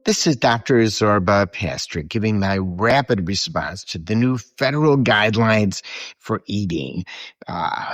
This is Dr. Zorba, pastor, giving my rapid response to the new federal guidelines for eating.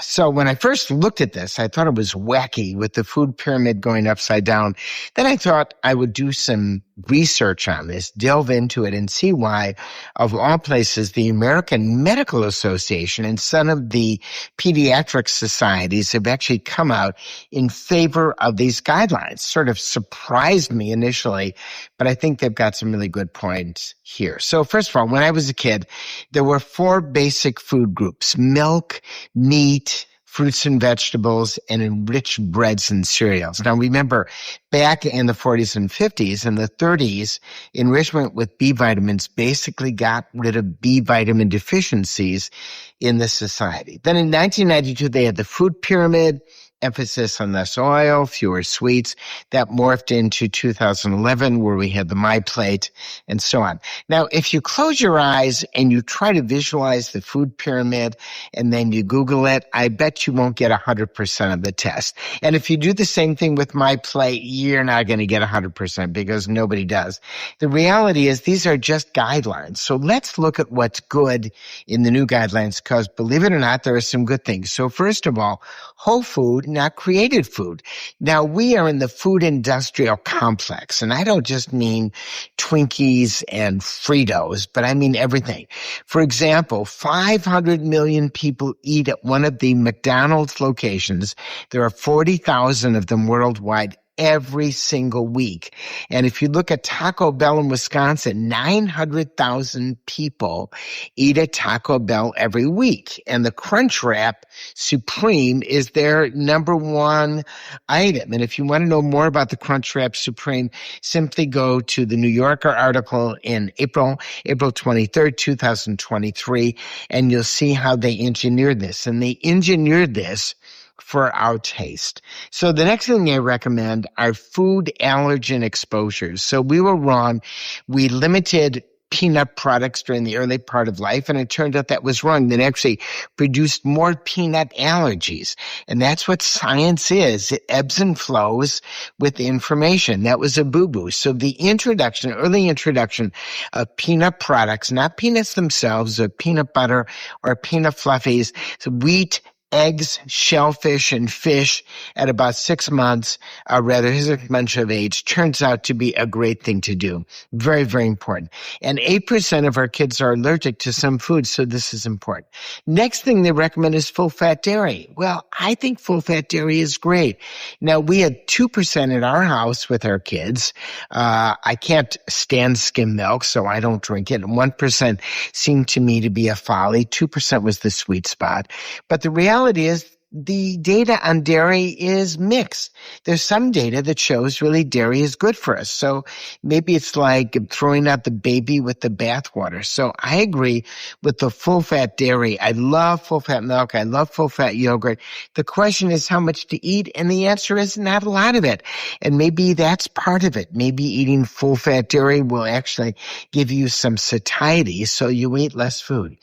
So when I first looked at this, I thought it was wacky with the food pyramid going upside down. Then I thought I would do some research on this, delve into it, and see why, of all places, the American Medical Association and some of the pediatric societies have actually come out in favor of these guidelines. Sort of surprised me initially, but I think they've got some really good points here. So first of all, when I was a kid, there were 4 basic food groups: milk, meat, fruits and vegetables, and enriched breads and cereals. Now remember, back in the 40s and 50s and the 30s, enrichment with B vitamins basically got rid of B vitamin deficiencies in the society. Then in 1992, they had the food pyramid, emphasis on less oil, fewer sweets. That morphed into 2011, where we had the My Plate and so on. Now, if you close your eyes and you try to visualize the food pyramid and then you Google it, I bet you won't get 100% of the test. And if you do the same thing with My Plate, you're not going to get 100% because nobody does. The reality is these are just guidelines. So let's look at what's good in the new guidelines, because believe it or not, there are some good things. So first of all, whole food, not created food. Now, we are in the food industrial complex, and I don't just mean Twinkies and Fritos, but I mean everything. For example, 500 million people eat at one of the McDonald's locations. There are 40,000 of them worldwide every single week. And if you look at Taco Bell in Wisconsin, 900,000 people eat at Taco Bell every week. And the Crunchwrap Supreme is their number one item. And if you want to know more about the Crunchwrap Supreme, simply go to the New Yorker article in April 23rd, 2023, and you'll see how they engineered this. And they engineered this for our taste. So the next thing I recommend are food allergen exposures. So we were wrong. We limited peanut products during the early part of life, and it turned out that was wrong. That actually produced more peanut allergies. And that's what science is. It ebbs and flows with information. That was a boo-boo. So the early introduction of peanut products, not peanuts themselves, or peanut butter or peanut fluffies, so wheat, eggs, shellfish, and fish at about 6 months, rather 6 months of age, turns out to be a great thing to do. Very, very important. And 8% of our kids are allergic to some foods, so this is important. Next thing they recommend is full-fat dairy. Well, I think full-fat dairy is great. Now, we had 2% at our house with our kids. I can't stand skim milk, so I don't drink it. And 1% seemed to me to be a folly. 2% was the sweet spot. But the reality is the data on dairy is mixed. There's some data that shows really dairy is good for us. So maybe it's like throwing out the baby with the bathwater. So I agree with the full-fat dairy. I love full-fat milk. I love full-fat yogurt. The question is how much to eat, and the answer is not a lot of it. And maybe that's part of it. Maybe eating full-fat dairy will actually give you some satiety, so you eat less food.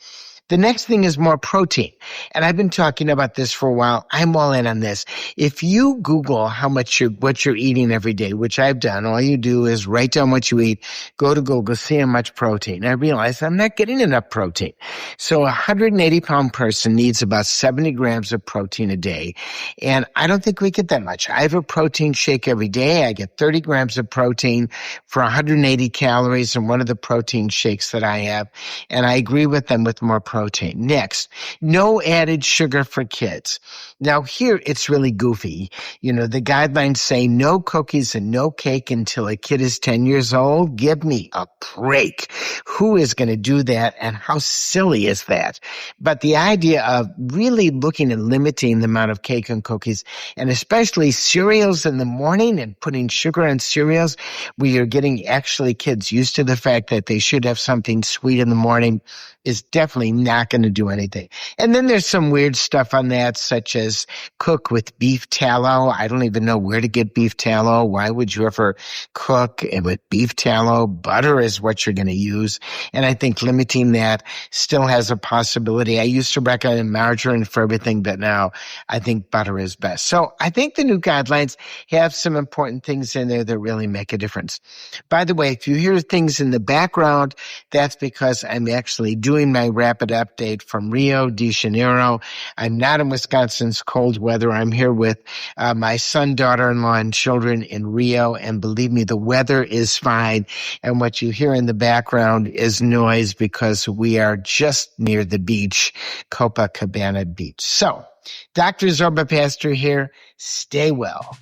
The next thing is more protein. And I've been talking about this for a while. I'm all in on this. If you Google what you're eating every day, which I've done, all you do is write down what you eat, go to Google, see how much protein. I realize I'm not getting enough protein. So a 180-pound person needs about 70 grams of protein a day. And I don't think we get that much. I have a protein shake every day. I get 30 grams of protein for 180 calories in one of the protein shakes that I have. And I agree with them with more protein. Next, no added sugar for kids. Now here it's really goofy. You know, the guidelines say no cookies and no cake until a kid is 10 years old. Give me a break. Who is going to do that, and how silly is that? But the idea of really looking at limiting the amount of cake and cookies, and especially cereals in the morning and putting sugar on cereals, where you're getting actually kids used to the fact that they should have something sweet in the morning, is definitely not not going to do anything. And then there's some weird stuff on that, such as cook with beef tallow. I don't even know where to get beef tallow. Why would you ever cook with beef tallow? Butter is what you're going to use. And I think limiting that still has a possibility. I used to recommend margarine for everything, but now I think butter is best. So I think the new guidelines have some important things in there that really make a difference. By the way, if you hear things in the background, that's because I'm actually doing my rapid update from Rio de Janeiro. I'm not in Wisconsin's cold weather. I'm here with my son, daughter-in-law, and children in Rio. And believe me, the weather is fine. And what you hear in the background is noise because we are just near the beach, Copacabana Beach. So, Dr. Zorba Pastor here. Stay well.